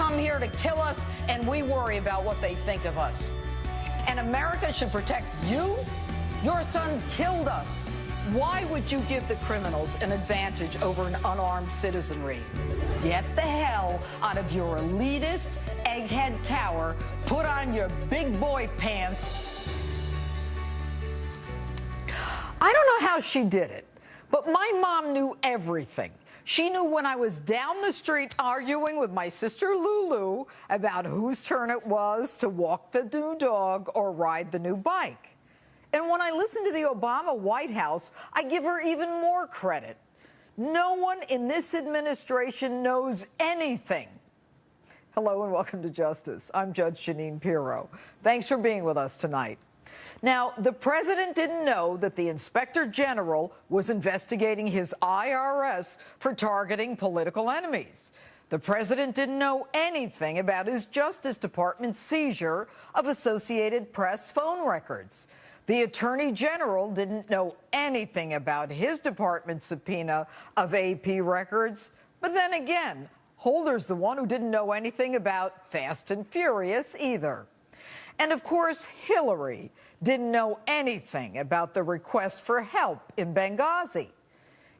come here to kill us, and we worry about what they think of us. And America should protect you? Your sons killed us. Why would you give the criminals an advantage over an unarmed citizenry? Get the hell out of your elitist egghead tower. Put on your big boy pants. I don't know how she did it, but my mom knew everything. She knew when I was down the street arguing with my sister Lulu about whose turn it was to walk the new dog or ride the new bike. And when I listen to the Obama White House, I give her even more credit. No one in this administration knows anything. Hello and welcome to Justice. I'm Judge Jeanine Pirro. Thanks for being with us tonight. Now, the president didn't know that the inspector general was investigating his IRS for targeting political enemies. The president didn't know anything about his Justice Department seizure of Associated Press phone records. The Attorney General didn't know anything about his department's subpoena of AP records. But then again, Holder's the one who didn't know anything about Fast and Furious either. And of course, Hillary didn't know anything about the request for help in Benghazi.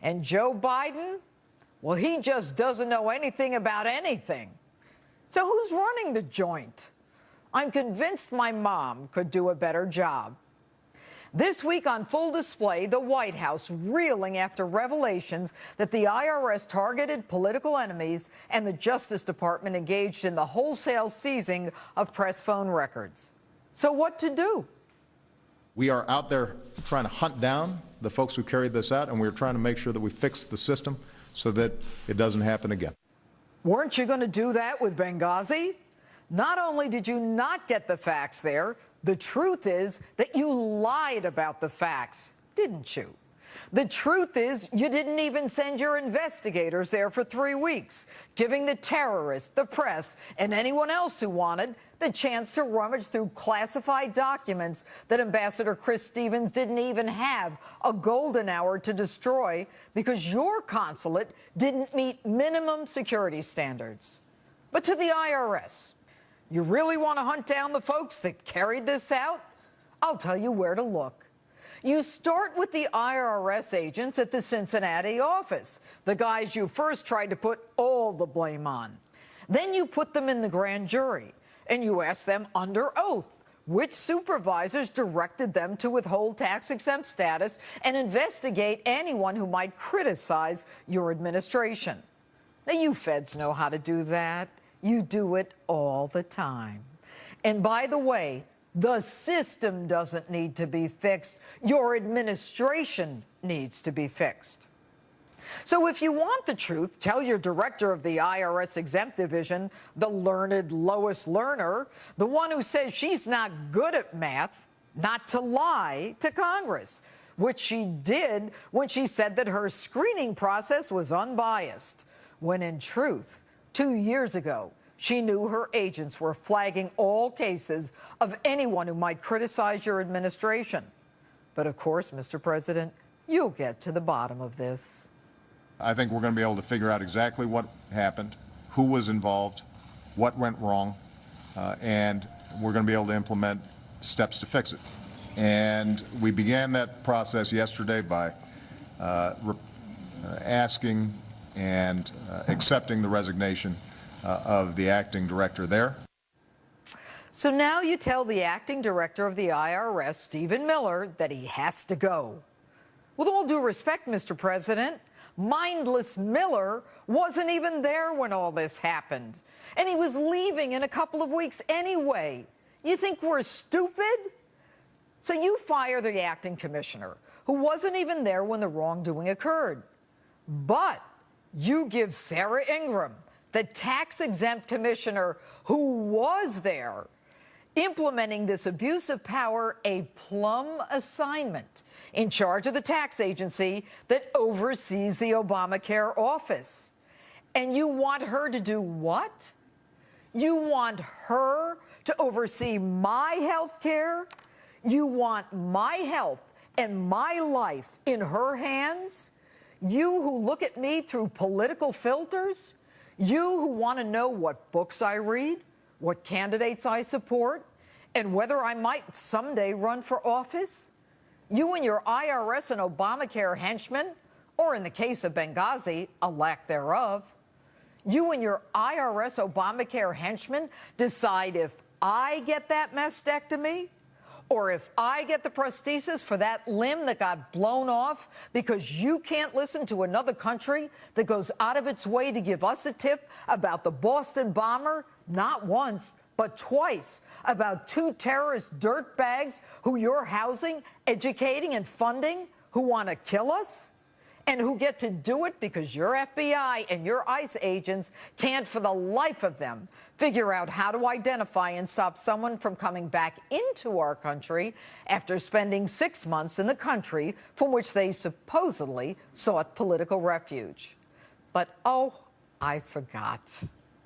And Joe Biden, well, he just doesn't know anything about anything. So who's running the joint? I'm convinced my mom could do a better job. This week on full display, the White House reeling after revelations that the IRS targeted political enemies and the Justice Department engaged in the wholesale seizing of press phone records. So what to do? We are out there trying to hunt down the folks who carried this out, and we're trying to make sure that we fix the system so that it doesn't happen again. Weren't you going to do that with Benghazi? Not only did you not get the facts there, the truth is that you lied about the facts, didn't you? The truth is you didn't even send your investigators there for 3 weeks, giving the terrorists, the press, and anyone else who wanted the chance to rummage through classified documents that Ambassador Chris Stevens didn't even have a golden hour to destroy because your consulate didn't meet minimum security standards. But to the IRS, you really want to hunt down the folks that carried this out? I'll tell you where to look. You start with the IRS agents at the Cincinnati office, the guys you first tried to put all the blame on. Then you put them in the grand jury, and you ask them under oath which supervisors directed them to withhold tax-exempt status and investigate anyone who might criticize your administration. Now, you feds know how to do that. You do it all the time. And by the way, the system doesn't need to be fixed. Your administration needs to be fixed. So if you want the truth, tell your director of the IRS exempt division, the learned Lois Lerner, the one who says she's not good at math, not to lie to Congress, which she did when she said that her screening process was unbiased, when in truth, 2 years ago, she knew her agents were flagging all cases of anyone who might criticize your administration. But of course, Mr. President, you'll get to the bottom of this. I think we're going to be able to figure out exactly what happened, who was involved, what went wrong, and we're going to be able to implement steps to fix it. And we began that process yesterday by asking and accepting the resignation of the acting director there. So now you tell the acting director of the IRS, Stephen Miller, that he has to go. With all due respect, Mr. President, mindless Miller wasn't even there when all this happened. And he was leaving in a couple of weeks anyway. You think we're stupid? So you fire the acting commissioner, who wasn't even there when the wrongdoing occurred. But you give Sarah Ingram, the tax-exempt commissioner who was there, implementing this abuse of power, a plum assignment in charge of the tax agency that oversees the Obamacare office. And you want her to do what? You want her to oversee my health care? You want my health and my life in her hands? You who look at me through political filters? You who want to know what books I read, what candidates I support, and whether I might someday run for office? You and your IRS and Obamacare henchmen, or in the case of Benghazi, a lack thereof. You and your IRS Obamacare henchmen decide if I get that mastectomy, or if I get the prosthesis for that limb that got blown off because you can't listen to another country that goes out of its way to give us a tip about the Boston bomber, not once, but twice, about two terrorist dirtbags who you're housing, educating, and funding, who want to kill us? And who get to do it because your FBI and your ICE agents can't for the life of them figure out how to identify and stop someone from coming back into our country after spending 6 months in the country from which they supposedly sought political refuge. But, oh, I forgot.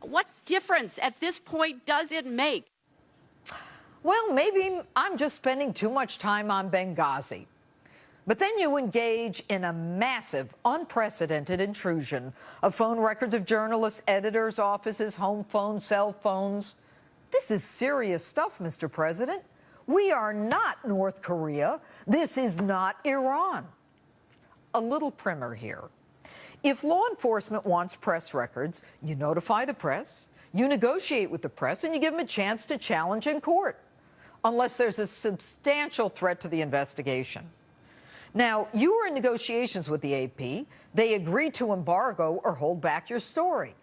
What difference at this point does it make? Well, maybe I'm just spending too much time on Benghazi. But then you engage in a massive, unprecedented intrusion of phone records of journalists, editors' offices, home phones, cell phones. This is serious stuff, Mr. President. We are not North Korea. This is not Iran. A little primer here. If law enforcement wants press records, you notify the press, you negotiate with the press, and you give them a chance to challenge in court, unless there's a substantial threat to the investigation. Now, you were in negotiations with the AP. They agreed to embargo or hold back your story.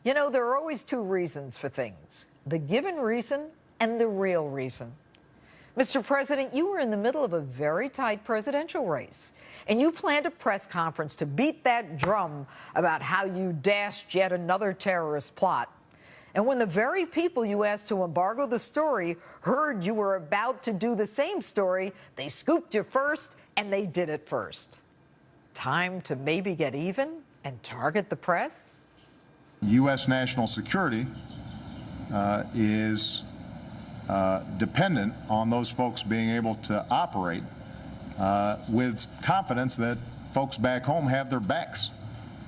You know, there are always two reasons for things: the given reason and the real reason. Mr. President, you were in the middle of a very tight presidential race, and you planned a press conference to beat that drum about how you dashed yet another terrorist plot. And when the very people you asked to embargo the story heard you were about to do the same story, they scooped you first, and they did it first. Time to maybe get even and target the press? U.S. national security is dependent on those folks being able to operate with confidence that folks back home have their backs.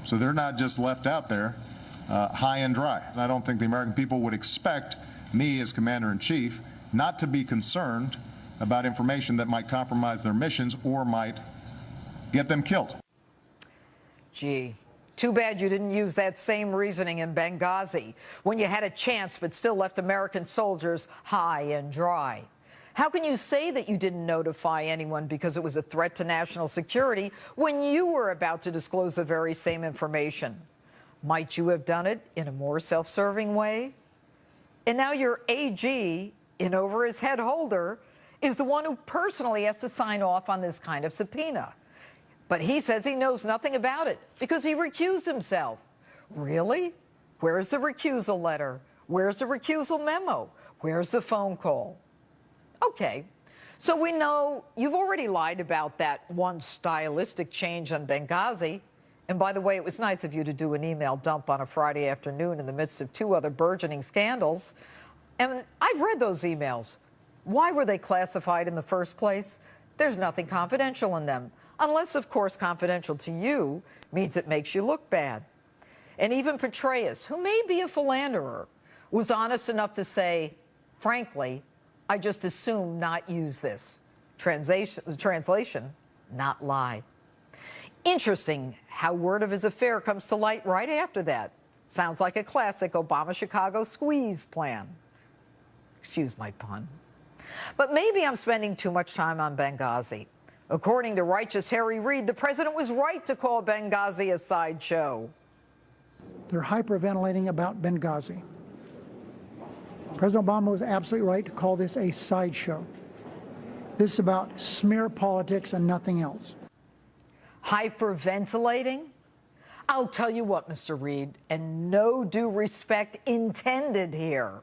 So they're not just left out there high and dry. And I don't think the American people would expect me as Commander-in-Chief not to be concerned about information that might compromise their missions or might get them killed. Gee, too bad you didn't use that same reasoning in Benghazi when you had a chance but still left American soldiers high and dry. How can you say that you didn't notify anyone because it was a threat to national security when you were about to disclose the very same information? Might you have done it in a more self-serving way? And now your AG, in over his head holder, is the one who personally has to sign off on this kind of subpoena. But he says he knows nothing about it because he recused himself. Really? Where's the recusal letter? Where's the recusal memo? Where's the phone call? Okay, so we know you've already lied about that one stylistic change on Benghazi. And by the way, it was nice of you to do an email dump on a Friday afternoon in the midst of two other burgeoning scandals. And I've read those emails. Why were they classified in the first place? There's nothing confidential in them, unless, of course, confidential to you means it makes you look bad. And even Petraeus, who may be a philanderer, was honest enough to say, frankly, I just assume not use this. Translation, not lie. Interesting how word of his affair comes to light right after that. Sounds like a classic Obama-Chicago squeeze plan. Excuse my pun. But maybe I'm spending too much time on Benghazi. According to righteous Harry Reid, the president was right to call Benghazi a sideshow. They're hyperventilating about Benghazi. President Obama was absolutely right to call this a sideshow. This is about smear politics and nothing else. Hyperventilating? I'll tell you what, Mr. Reid, and no due respect intended here.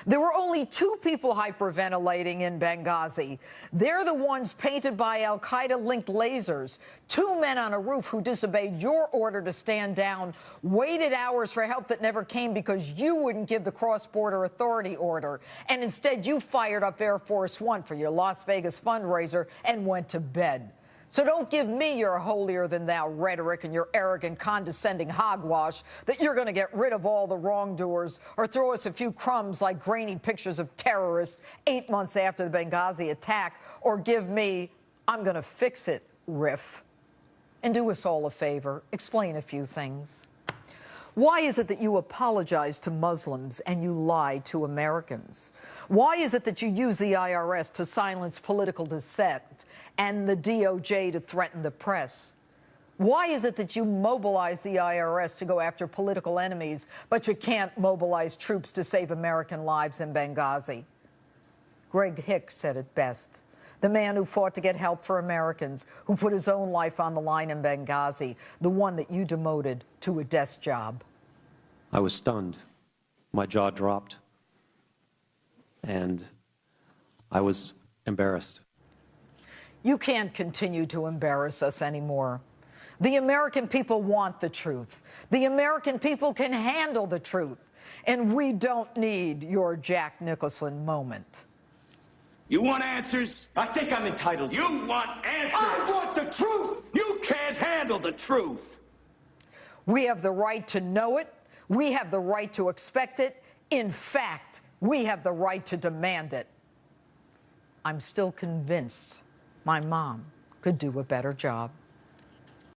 There were only two people hyperventilating in Benghazi. They're the ones painted by al-Qaeda-linked lasers. Two men on a roof who disobeyed your order to stand down, waited hours for help that never came because you wouldn't give the cross-border authority order. And instead, you fired up Air Force One for your Las Vegas fundraiser and went to bed. So don't give me your holier-than-thou rhetoric and your arrogant, condescending hogwash that you're going to get rid of all the wrongdoers or throw us a few crumbs like grainy pictures of terrorists 8 months after the Benghazi attack, or give me, I'm going to fix it, riff. And do us all a favor, explain a few things. Why is it that you apologize to Muslims and you lie to Americans? Why is it that you use the IRS to silence political dissent and the DOJ to threaten the press? Why is it that you mobilize the IRS to go after political enemies, but you can't mobilize troops to save American lives in Benghazi? Greg Hicks said it best. The man who fought to get help for Americans, who put his own life on the line in Benghazi, the one that you demoted to a desk job. I was stunned. My jaw dropped. And I was embarrassed. You can't continue to embarrass us anymore. The American people want the truth. The American people can handle the truth. And we don't need your Jack Nicholson moment. You want answers? I think I'm entitled. You want answers? I want the truth! You can't handle the truth. We have the right to know it. We have the right to expect it. In fact, we have the right to demand it. I'm still convinced my mom could do a better job.